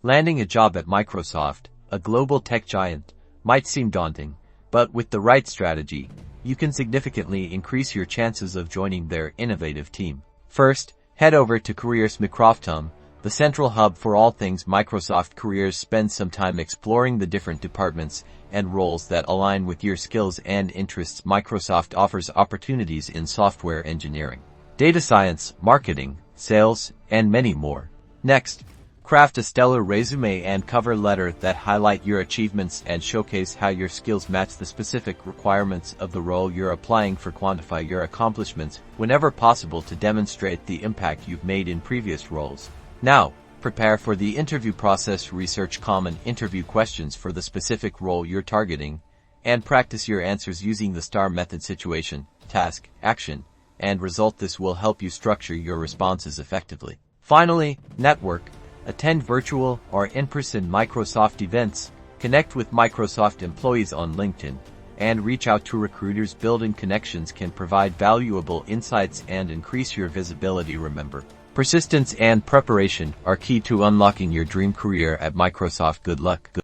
Landing a job at Microsoft, a global tech giant, might seem daunting, but with the right strategy, you can significantly increase your chances of joining their innovative team. First, head over to Careers.Microsoft, the central hub for all things Microsoft careers. Spend some time exploring the different departments and roles that align with your skills and interests. Microsoft offers opportunities in software engineering, data science, marketing, sales, and many more. Next, craft a stellar resume and cover letter that highlight your achievements and showcase how your skills match the specific requirements of the role you're applying for. Quantify your accomplishments whenever possible to demonstrate the impact you've made in previous roles. Now, prepare for the interview process. Research common interview questions for the specific role you're targeting, and practice your answers using the STAR method: situation, task, action, and result. This will help you structure your responses effectively. Finally, network. Attend virtual or in-person Microsoft events, connect with Microsoft employees on LinkedIn, and reach out to recruiters. Building connections can provide valuable insights and increase your visibility. Remember, persistence and preparation are key to unlocking your dream career at Microsoft. Good luck.